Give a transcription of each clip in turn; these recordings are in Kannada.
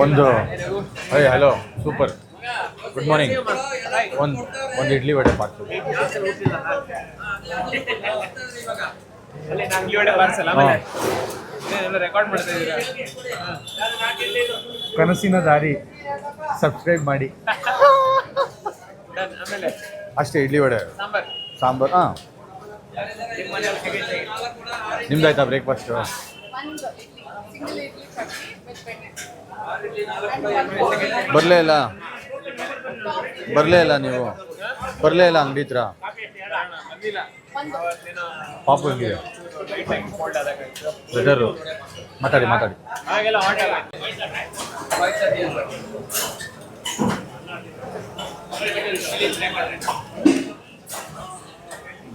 ಒಂದು ಹಲೋ ಸೂಪರ್ ಗುಡ್ ಮಾರ್ನಿಂಗ್. ಒಂದು ಇಡ್ಲಿ ವಡೆ ಪಾರ್ಸಲ್. ಕನಸಿನ ದಾರಿ ಸಬ್ಸ್ಕ್ರೈಬ್ ಮಾಡಿ. ಅಷ್ಟೇ ಇಡ್ಲಿ ವಡೆ ಸಾಂಬಾರು. ಹಾಂ, ನಿಮ್ದಾಯ್ತಾ ಬ್ರೇಕ್ಫಾಸ್ಟು? ಬರಲೇ ಇಲ್ಲ ನೀವು, ಬರಲೇ ಇಲ್ಲ ಅಂಗಡಿ ಹತ್ರ. ಪಾಪು ಹೆಂಗಿದೆ ವೆದರು? ಮಾತಾಡಿ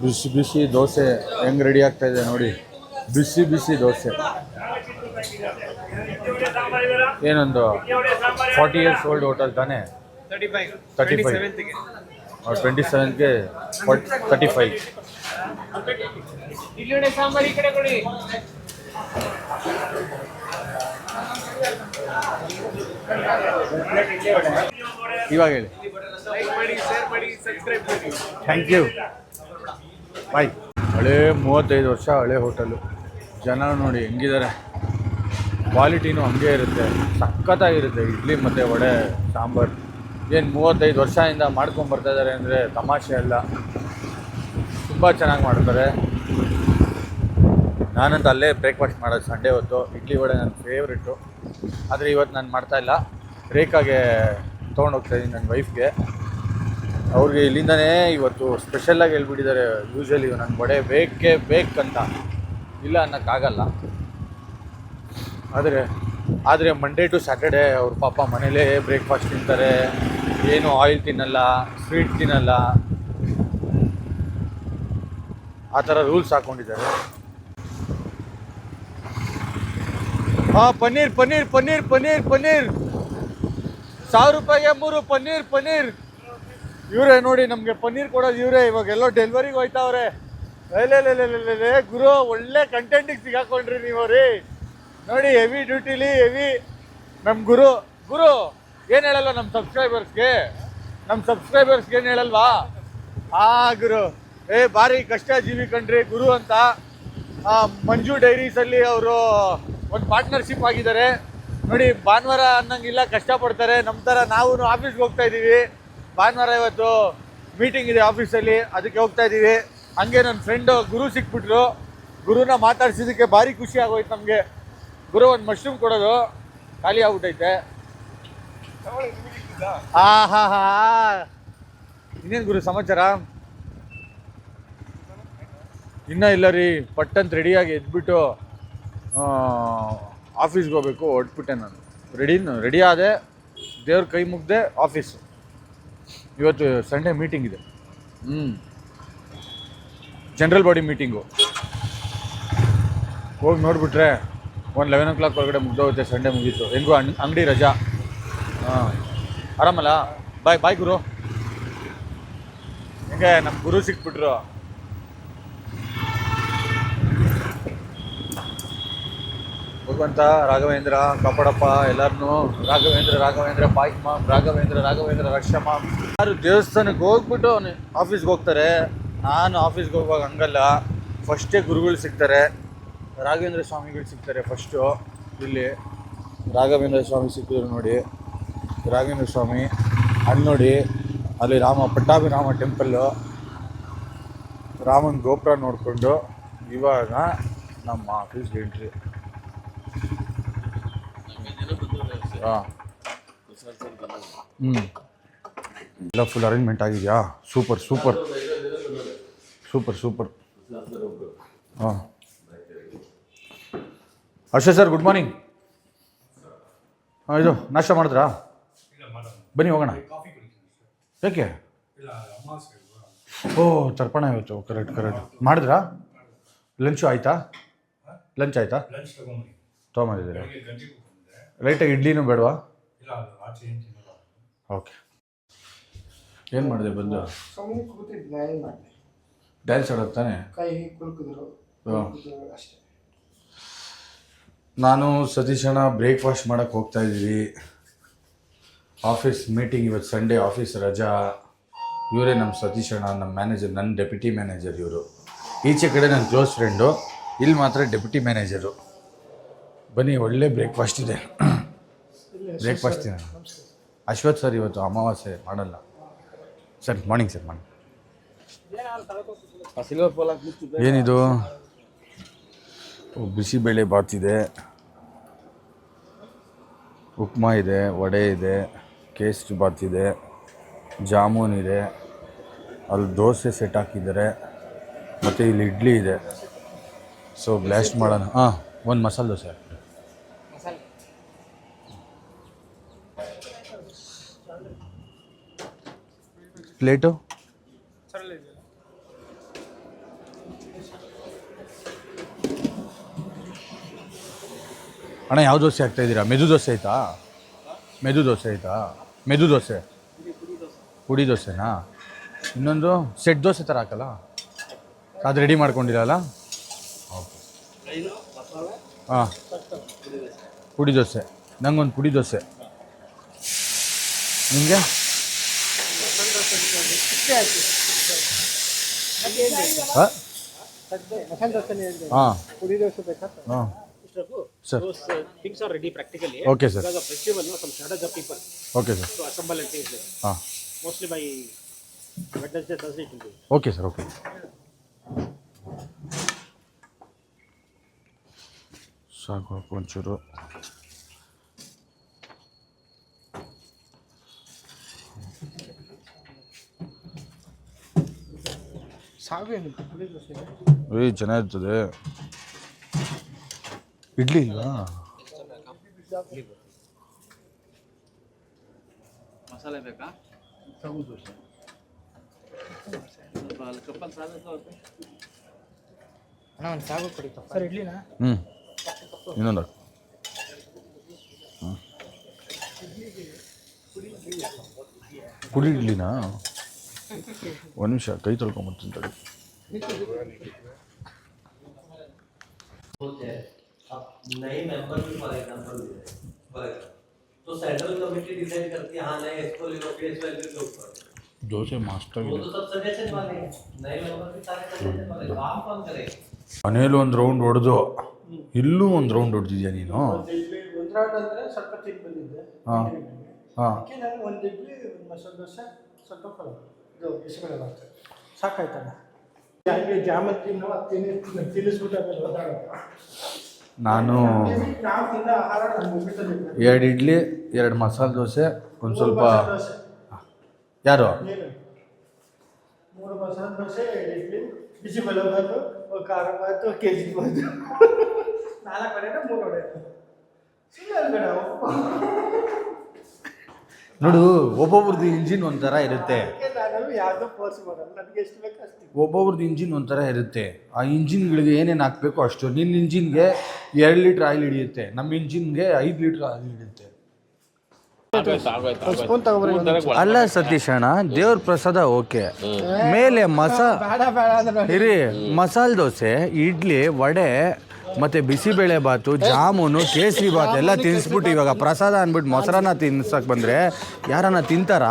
ಬಿಸಿ ಬಿಸಿ ದೋಸೆ ಹೆಂಗ್ ರೆಡಿ ಆಗ್ತಾ ಇದೆ ನೋಡಿ. ಬಿಸಿ ಬಿಸಿ ದೋಸೆ. ಏನೊಂದು 40 years ಓಲ್ಡ್ ಹೋಟೆಲ್ ತಾನೇ? 35 27ಗೆ 35. ಇವಾಗ ಹೇಳಿ. ಥ್ಯಾಂಕ್ ಯು, ಬಾಯ್. ಹಳೇ 35 ವರ್ಷ ಹಳೆ ಹೋಟೆಲು. ಜನ ನೋಡಿ ಹೆಂಗಿದ್ದಾರೆ. ಕ್ವಾಲಿಟಿನೂ ಹಂಗೆ ಇರುತ್ತೆ, ಸಖತ್ತಾಗಿರುತ್ತೆ. ಇಡ್ಲಿ ಮತ್ತು ವಡೆ ಸಾಂಬಾರು ಏನು 35 ವರ್ಷದಿಂದ ಮಾಡ್ಕೊಂಬರ್ತಾ ಇದ್ದಾರೆ ಅಂದರೆ ತಮಾಷೆ ಅಲ್ಲ. ತುಂಬ ಚೆನ್ನಾಗಿ ಮಾಡ್ತಾರೆ. ನಾನಂತ ಅಲ್ಲೇ ಬ್ರೇಕ್ಫಾಸ್ಟ್ ಮಾಡೋದು ಸಂಡೇ ಹೊತ್ತು. ಇಡ್ಲಿ ವಡೆ ನನ್ನ ಫೇವ್ರೆಟ್ಟು. ಆದರೆ ಇವತ್ತು ನಾನು ಮಾಡ್ತಾಯಿಲ್ಲ, ರೇಖಾಗೆ ತೊಗೊಂಡೋಗ್ತಾಯಿದ್ದೀನಿ, ನನ್ನ ವೈಫ್ಗೆ. ಅವ್ರಿಗೆ ಇಲ್ಲಿಂದನೇ ಇವತ್ತು ಸ್ಪೆಷಲ್ಲಾಗಿ ಹೇಳ್ಬಿಟ್ಟಿದ್ದಾರೆ. ಯೂಶ್ವಲಿ ನನ್ನ ವಡೆ ಬೇಕಂತ ಇಲ್ಲ ಅನ್ನೋಕ್ಕಾಗಲ್ಲ. ಆದರೆ ಮಂಡೇ ಟು ಸ್ಯಾಟರ್ಡೇ ಅವ್ರ ಪಾಪ ಮನೇಲೇ ಬ್ರೇಕ್ಫಾಸ್ಟ್ ತಿಂತಾರೆ. ಏನು ಆಯಿಲ್ ತಿನ್ನಲ್ಲ, ಸ್ವೀಟ್ ತಿನ್ನಲ್ಲ, ಆ ಥರ ರೂಲ್ಸ್ ಹಾಕ್ಕೊಂಡಿದ್ದಾರೆ. ಹಾಂ, ಪನ್ನೀರ್ 1000 ರೂಪಾಯಿಗೆ 3 ಪನ್ನೀರ್. ಇವರೇ ನೋಡಿ ನಮಗೆ ಪನ್ನೀರ್ ಕೊಡೋದು ಇವರೇ. ಇವಾಗ ಎಲ್ಲೋ ಡೆಲಿವರಿಗೆ ಹೋಯ್ತಾವ್ರೆ. ಲೇ ಗುರು, ಒಳ್ಳೆ ಕಂಟೆಂಟಿಗೆ ಸಿಗಾಕೊಂಡ್ರಿ ನೀವು ರೀ. ನೋಡಿ, ಹೆವಿ ಡ್ಯೂಟಿಲಿ ಹೆವಿ ನಮ್ಮ ಗುರು ಏನು ಹೇಳಲ್ವ ನಮ್ಮ ಸಬ್ಸ್ಕ್ರೈಬರ್ಸ್ಗೆ ಏನು ಹೇಳಲ್ವಾ? ಗುರು ಭಾರಿ ಕಷ್ಟ ಜೀವಿ ಕಂಡ್ರಿ ಗುರು ಅಂತ. ಮಂಜು ಡೈರೀಸಲ್ಲಿ ಅವರು ಒಂದು ಪಾರ್ಟ್ನರ್ಶಿಪ್ ಆಗಿದ್ದಾರೆ ನೋಡಿ. ಭಾನುವಾರ ಅನ್ನಂಗಿಲ್ಲ, ಕಷ್ಟಪಡ್ತಾರೆ. ನಮ್ಮ ಥರ ನಾವು ಆಫೀಸ್ಗೆ ಹೋಗ್ತಾ ಇದ್ದೀವಿ. ಭಾನುವಾರ ಇವತ್ತು ಮೀಟಿಂಗ್ ಇದೆ ಆಫೀಸಲ್ಲಿ, ಅದಕ್ಕೆ ಹೋಗ್ತಾ ಇದ್ದೀವಿ. ಹಂಗೆ ನನ್ನ ಫ್ರೆಂಡು ಗುರು ಸಿಕ್ಬಿಟ್ರು. ಗುರುನ ಮಾತಾಡ್ಸಿದ್ದಕ್ಕೆ ಭಾರಿ ಖುಷಿ ಆಗೋಯ್ತು ನಮಗೆ. ಗುರು ಒಂದು ಮಶ್ರೂಮ್ ಕೊಡೋದು ಖಾಲಿ ಆಗ್ಬಿಟ್ಟೈತೆ. ಇನ್ನೇನು ಗುರು ಸಮಾಚಾರ? ಇನ್ನೂ ಇಲ್ಲ ರೀ. ಪಟ್ಟಂತ ರೆಡಿಯಾಗಿ ಎದ್ಬಿಟ್ಟು ಆಫೀಸ್ಗೆ ಹೋಗ್ಬೇಕು. ಹೊರಟ್ಬಿಟ್ಟೆ ನಾನು. ರೆಡಿ ಆದೆ, ದೇವ್ರ ಕೈ ಮುಗ್ದೆ ಆಫೀಸು. ಇವತ್ತು ಸಂಡೇ ಮೀಟಿಂಗ್ ಇದೆ. General body meeting. ಹೋಗಿ ನೋಡಿಬಿಟ್ರೆ ಒಂದು 11 o'clock ಒಳಗಡೆ ಮುಗ್ದೋಗುತ್ತೆ. ಸಂಡೇ ಮುಗೀತು. ಹೆಂಗೂ ಅಂಗಡಿ ರಜಾ. ಆರಾಮಲ್ಲ? ಬಾಯ್ ಗುರು. ಹೆಂಗೆ ನಮ್ಮ ಗುರು ಸಿಕ್ಬಿಟ್ರು. ಭಗವಂತ ರಾಘವೇಂದ್ರ ಕಾಪಾಡಪ್ಪ ಎಲ್ಲರನ್ನೂ. ರಾಘವೇಂದ್ರ ಪಾಯ್ಮಾಮ್, ರಾಘವೇಂದ್ರ ರಕ್ಷಮಾಮ್. ಯಾರು ದೇವಸ್ಥಾನಕ್ಕೆ ಹೋಗ್ಬಿಟ್ಟು ಆಫೀಸ್ಗೆ ಹೋಗ್ತಾರೆ. ನಾನು ಆಫೀಸ್ಗೆ ಹೋಗುವಾಗ ಹಂಗಲ್ಲ. ಫಸ್ಟೇ ಗುರುಗಳು ಸಿಗ್ತಾರೆ, ರಾಘವೇಂದ್ರ ಸ್ವಾಮಿಗಳು ಸಿಗ್ತಾರೆ ಫಸ್ಟು. ಇಲ್ಲಿ ರಾಘವೇಂದ್ರ ಸ್ವಾಮಿ ಸಿಕ್ಕಿದ್ರು ನೋಡಿ. ರಾಘವೇಂದ್ರ ಸ್ವಾಮಿ ಅಲ್ಲಿ ನೋಡಿ, ಅಲ್ಲಿ ಪಟ್ಟಾಭಿರಾಮ ಟೆಂಪಲ್ಲು, ರಾಮನ ಗೋಪುರ ನೋಡಿಕೊಂಡು ಇವಾಗ ನಮ್ಮ ಆಫೀಸ್ಗೆ ಎಂಟ್ರಿ. ಎಲ್ಲ ಫುಲ್ ಅರೇಂಜ್ಮೆಂಟ್ ಆಗಿದೆಯಾ? ಸೂಪರ್. ಹಾಂ, ಹರ್ಷ ಸರ್ ಗುಡ್ ಮಾರ್ನಿಂಗ್. ಇದು ನಾಷ್ಟ ಮಾಡಿದ್ರಾ? ಬನ್ನಿ ಹೋಗೋಣ. ಯಾಕೆ? ತರ್ಪಣ ಇವತ್ತು. ಕರೆಕ್ಟ್ ಮಾಡಿದ್ರಾ? ಲಂಚ್ ಆಯಿತಾ? ತೊಗೊಂಬಂದಿದ್ದೀರಾ? ಲೈಟಾಗಿ ಇಡ್ಲಿನೂ ಬೇಡವಾ? ಓಕೆ. ಏನು ಮಾಡಿದೆ ಬಂದು? ಡ್ಯಾನ್ಸ್ ಆಡೋದು ತಾನೆ? ನಾನು ಸತೀಶಣ್ಣ ಬ್ರೇಕ್ಫಾಸ್ಟ್ ಮಾಡೋಕ್ಕೆ ಹೋಗ್ತಾ ಇದ್ದೀವಿ. ಆಫೀಸ್ ಮೀಟಿಂಗ್, ಇವತ್ತು ಸಂಡೇ ಆಫೀಸ್ ರಜಾ. ಇವರೇ ನಮ್ಮ ಸತೀಶಣ್ಣ, ನಮ್ಮ ಮ್ಯಾನೇಜರ್, ನನ್ನ ಡೆಪ್ಯೂಟಿ ಮ್ಯಾನೇಜರ್ ಇವರು. ಈಚೆ ಕಡೆ ನನ್ನ ಕ್ಲೋಸ್ ಫ್ರೆಂಡು, ಇಲ್ಲಿ ಮಾತ್ರ ಡೆಪ್ಯೂಟಿ ಮ್ಯಾನೇಜರು. ಬನ್ನಿ, ಒಳ್ಳೆ ಬ್ರೇಕ್ಫಾಸ್ಟ್ ಇದೆ. ಬ್ರೇಕ್ಫಾಸ್ಟ್ ಇದೆ. ಅಶ್ವಥ್ ಸರ್ ಇವತ್ತು ಅಮಾವಾಸ್ಯೆ ಮಾಡಲ್ಲ ಸರ್. Morning sir, morning. ಏನಿದು? ಬಿಸಿಬೇಳೆ ಬಾತ್ ಇದೆ, ಉಪ್ಮಾ ಇದೆ, ವಡೆ ಇದೆ, ಕೇಸರಿ ಬಾತ್ ಇದೆ, ಜಾಮೂನ್ ಇದೆ, ಅಲ್ಲಿ ದೋಸೆ ಸೆಟ್ ಹಾಕಿದ್ದಾರೆ, ಮತ್ತು ಇಲ್ಲಿ ಇಡ್ಲಿ ಇದೆ. ಸೊ ಬ್ಲಾಸ್ಟ್ ಮಾಡೋಣ. ಹಾಂ, ಒಂದು ಮಸಾಲೆ ದೋಸೆ ಪ್ಲೇಟು. ಅಣ್ಣ, ಯಾವ ದೋಸೆ ಹಾಕ್ತಾಯಿದ್ದೀರಾ? ಮೆದು ದೋಸೆ ಆಯಿತಾ? ಮೆದು ದೋಸೆ ಆಯಿತಾ? ಮೆದು ದೋಸೆ, ಪುಡಿ ದೋಸೆನಾ? ಇನ್ನೊಂದು ಸೆಟ್ ದೋಸೆ ಥರ ಹಾಕಲ್ಲ, ಅದು ರೆಡಿ ಮಾಡ್ಕೊಂಡಿರಲ್ಲ? ಓಕೆ. ಹಾಂ, ಪುಡಿ ದೋಸೆ. ನಂಗೊಂದು ಪುಡಿ ದೋಸೆ. ನಿಮಗೆ? ಹಾಂ, ಪುಡಿ ದೋಸೆ ಬೇಕಾ? ಹಾಂ sir. Those things are ready practically. Okay sir. Because of festival, no, some shortage of people. Okay sir. So assemble and take them. Mostly by Wednesday, Thursday it will be. Okay sir, okay. ಸಾಕು ಒಂಚೂರು. ಸಾವೇನು ಪುಡಿ ದೋಸೆ? ಚೆನ್ನಾಗಿರ್ತದೆ. ಇಡ್ಲಿ ಇಲ್ವಾ? ಮಸಾಲೆ ಬೇಕಾ? ಸಾಗು ದೋಸೆ. ಕಪ್ಪಲ್ ಸಾಗು ಅಣ್ಣ, ಒಂದು ಸಾಗು ಕೊಡಿ ಸರ್. ಇಡ್ಲಿನಾ? ಇನ್ನೊಂದು. ಪುಡಿ ಇಡ್ಲಿನಾ? ಒಂದು ನಿಮಿಷ, ಕೈ ತೊಳ್ಕೊಂಬರ್ತೀನಿ ತಡಿ. नए मेंबर भी फॉर एग्जांपल तो सेंट्रल कमेटी डिसाइड करती है हाँ नए इसको ले लो फेस वैल्यू के ऊपर ದೋಸೆ ಮಸ್ತ್ वो ಆಗಿದೆ. तो सब सजेशन वाले हैं नए मेंबर भी सारे सजेशन वाले काम कौन करे ಮನೇಲಿ ಒಂದು ರೌಂಡ್ ಹೊಡೆದು, ಇಲ್ಲೂ ಒಂದು ರೌಂಡ್ ಹೊಡೆದಿದ್ಯಾ ನೀನು? ಒಂದು ರೌಂಡ್ ಅಂದರೆ ಸ್ವಲ್ಪ ತಿಂದು ಬಂದಿದ್ದೆ. ಹಾಂ ಹಾಂ. ಅದಕ್ಕೆ ನಾನು ಒಂದು ಇಡ್ಲಿ, ಒಂದು ಮಸಾಲೆ ದೋಸೆ, ಸ್ವಲ್ಪ ಪಲಾವ್, ಇದು ಬಿಸಿಬೇಳೆ ಬಾತ್ ಸಾಕಾಯ್ತಲ್ಲ. ಹಾಗೆ ಜಾಮೂನ್ ನಾವು ತಿನ್ನಿಸ್ಬಿಟ್ಟು ಆಮೇಲೆ ಒದ್ದಾಡೋದು. ನಾನು ನಾವು ತಿನ್ನೋ ಆಹಾರ ನಮ್ಗೆ ಉಪ್ಪಿಟ್ಟಲ್ಲಿ 2 ಇಡ್ಲಿ, 2 ಮಸಾಲೆ ದೋಸೆ, ಒಂದು ಸ್ವಲ್ಪ. ಯಾರು? 3 ಮಸಾಲೆ ದೋಸೆ, 2 ಇಡ್ಲಿ, ಬಿಸಿಬೇಳೆ ಬಾತು, ಖಾರ ಬಾತು, ಕೇಸರಿ ಬಾತು, 4 ಕಡೆನ 3 ವಡೆ. ಸುಮ್ಮನೆ ನೋಡು, ಒಬ್ಬೊಬ್ರದ್ದು ಇಂಜಿನ್ ಒಂಥರ ಇರುತ್ತೆ. ನಾನು ಯಾವುದೋ ಫೋರ್ಸ್ ಮಾಡಲ್ಲ, ನನಗೆ ಎಷ್ಟು ಬೇಕು ಅಷ್ಟು. ಒಬ್ಬೊಬ್ರದ್ದು ಇಂಜಿನ್ ಒಂಥರ ಇರುತ್ತೆ. ಆ ಇಂಜಿನ್ಗಳಿಗೆ ಏನೇನು ಹಾಕಬೇಕು ಅಷ್ಟು. ನಿನ್ನ ಇಂಜಿನ್ಗೆ 2 ಲೀಟ್ರ್ ಆಯಿಲ್ ಹಿಡಿಯುತ್ತೆ, ನಮ್ಮ ಇಂಜಿನ್ಗೆ 5 ಲೀಟ್ರ್ ಆಯಿಲ್ ಹಿಡಿಯುತ್ತೆ. ಸ್ಪೂನ್ ತಗೊಬರ್ರಿ. ಅಲ್ಲ ಸತೀಶಣ್ಣ, ದೇವ್ರ ಪ್ರಸಾದ ಓಕೆ. ಮೇಲೆ ಬೇಡ ಬೇಡ ಅಂದ್ರೆ ಇರಿ, ಮಸಾಲೆ ದೋಸೆ, ಇಡ್ಲಿ, ವಡೆ, ಮತ್ತು ಬಿಸಿಬೇಳೆ ಬಾತು, ಜಾಮೂನು, ಕೇಸರಿ ಬಾತ್ ಎಲ್ಲ ತಿನ್ನಿಸ್ಬಿಟ್ಟು ಇವಾಗ ಪ್ರಸಾದ ಅಂದ್ಬಿಟ್ಟು ಮೊಸರನ್ನ ತಿನ್ಸಕ್ಕೆ ಬಂದರೆ ಯಾರನ್ನ ತಿಂತಾರಾ?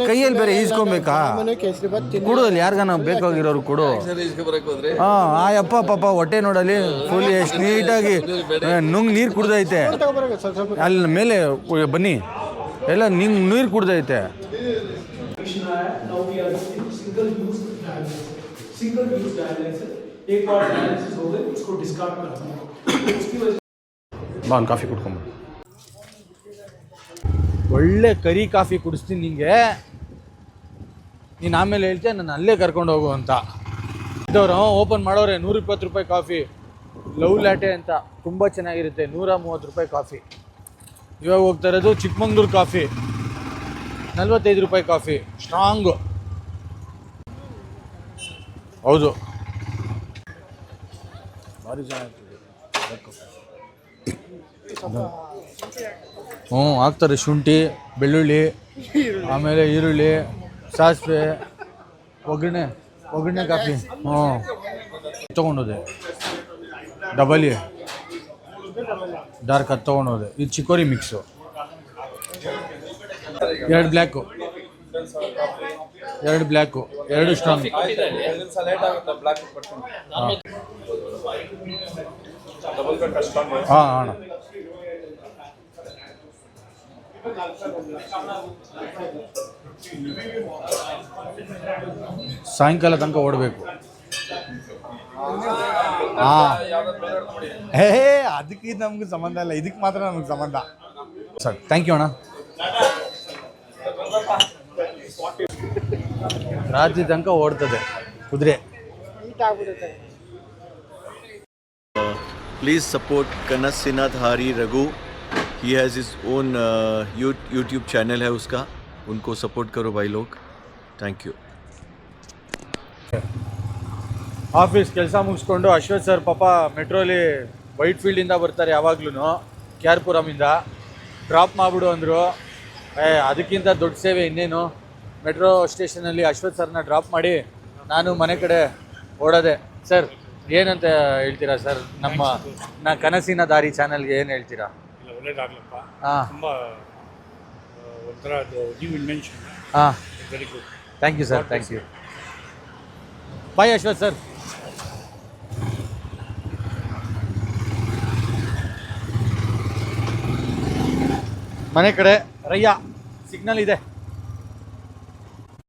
ಕೈಯಲ್ಲಿ ಬೇರೆ ಈಸ್ಕೊಬೇಕಾ? ಕೇಸರಿ ಬಾತ್ ಕೊಡು, ಅಲ್ಲಿ ಯಾರಿಗಾನ ಬೇಕಾಗಿರೋರು ಕೊಡು. ಹಾಂ, ಆ ಯಪ್ಪ ಪಾಪ ಹೊಟ್ಟೆ ನೋಡಲಿ ಫುಲ್ ಎಷ್ಟು ನೀಟಾಗಿ ನುಂಗ್ ನೀರು ಕುಡ್ದೈತೆ. ತಗೊಬರ್ರಿ ಸ್ವಲ್ಪ. ಅಲ್ಲಿ ಮೇಲೆ ಬನ್ನಿ, ಎಲ್ಲ ನೀರು ಕುಡ್ದೈತೆ. एक बार डायलिसिस हो गई, उसको डिस्कार्ड करते हैं. उसकी वजह ಬಾ, ಒಂದು ಕಾಫಿ ಕುಡ್ಕೊಂಬ. ಒಳ್ಳೆ ಕರಿ ಕಾಫಿ ಕುಡಿಸ್ತೀನಿ ನಿಂಗೆ. ನೀನು ಆಮೇಲೆ ಹೇಳ್ತೀಯ ನಾನು ಅಲ್ಲೇ ಕರ್ಕೊಂಡು ಹೋಗು ಅಂತ. ಇದ್ದವ್ರು ಓಪನ್ ಮಾಡೋರೆ 120 ರೂಪಾಯಿ ಕಾಫಿ, ಲವ್ ಲ್ಯಾಟೆ ಅಂತ, ತುಂಬ ಚೆನ್ನಾಗಿರುತ್ತೆ. 130 ರೂಪಾಯಿ ಕಾಫಿ. ಇವಾಗ ಹೋಗ್ತಾ ಇರೋದು ಚಿಕ್ಕಮಂಗ್ಳೂರು ಕಾಫಿ, 45 ರೂಪಾಯಿ ಕಾಫಿ, ಸ್ಟ್ರಾಂಗು. ಹೌದು, ಭಾರಿ ಚೆನ್ನಾಗಿರ್ತದೆ. ಹಾಕ್ತಾರೆ ಶುಂಠಿ, ಬೆಳ್ಳುಳ್ಳಿ, ಆಮೇಲೆ ಈರುಳ್ಳಿ, ಸಾಸಿವೆ, ಒಗ್ಗರಣೆ ಕಾಫಿ. ತೊಗೊಂಡೋದೆ ಡಬಲಿ. ಡಾರ್ಕ್ ಅದು ತೊಗೊಂಡೋದೆ. ಇದು ಚಿಕೋರಿ ಮಿಕ್ಸು, 2 ಬ್ಲ್ಯಾಕು, 2 ಬ್ಲ್ಯಾಕು, 2 ಸ್ಟ್ರಾಂಗ್. ಹಾಂ ಅಣ್ಣ. ಸಾಯಂಕಾಲ ತನಕ ಓಡಬೇಕು. ಹಾಂ, ಅದಕ್ಕೆ ನಮ್ಗೆ ಸಂಬಂಧ ಇಲ್ಲ, ಇದಕ್ಕೆ ಮಾತ್ರ ನಮ್ಗೆ ಸಂಬಂಧ. ಸರ್ ಥ್ಯಾಂಕ್ ಯು ಅಣ್ಣ. ರಾತ್ರಿ ತನಕ ಓಡ್ತದೆ ಕುದುರೆ. Please support Kanas Sinath Hari Raghu. He has his own YouTube channel है उसका. उनको support करो भाई लोग. Thank you. ಆಫೀಸ್ ಕೆಲಸ ಮುಗಿಸ್ಕೊಂಡು ಅಶ್ವಥ್ ಸರ್ ಪಾಪ ಮೆಟ್ರೋಲಿ ವೈಟ್ ಫೀಲ್ಡಿಂದ ಬರ್ತಾರೆ ಯಾವಾಗ್ಲೂ, ಕೆ ಆರ್ ಪುರಮಿಂದ. ಡ್ರಾಪ್ ಮಾಡಿಬಿಡು ಅಂದರು. ಅದಕ್ಕಿಂತ ದೊಡ್ಡ ಸೇವೆ ಇನ್ನೇನು. ಮೆಟ್ರೋ ಸ್ಟೇಷನಲ್ಲಿ ಅಶ್ವಥ್ ಸರ್ನ ಡ್ರಾಪ್ ಮಾಡಿ ನಾನು ಮನೆ ಕಡೆ ಓಡೋದೆ. ಸರ್ ಏನಂತ ಹೇಳ್ತೀರಾ ಸರ್ ನಮ್ಮ ಕನಸಿನ ದಾರಿ ಚಾನಲ್ಗೆ ಏನು ಹೇಳ್ತೀರಾ? ಇಲ್ಲ, ಒಳ್ಳೇದಾಗ್ಲಪ್ಪ. ಹಾಂ ತುಂಬ ಒಂಥರ ನ್ಯೂ ಇನ್ವೆನ್ಷನ್. ಹಾಂ, very good. Thank you sir, thank you. Bye Ashwath sir. ಮನೆ ಕಡೆ ರಯ್ಯ ಸಿಗ್ನಲ್ ಇದೆ.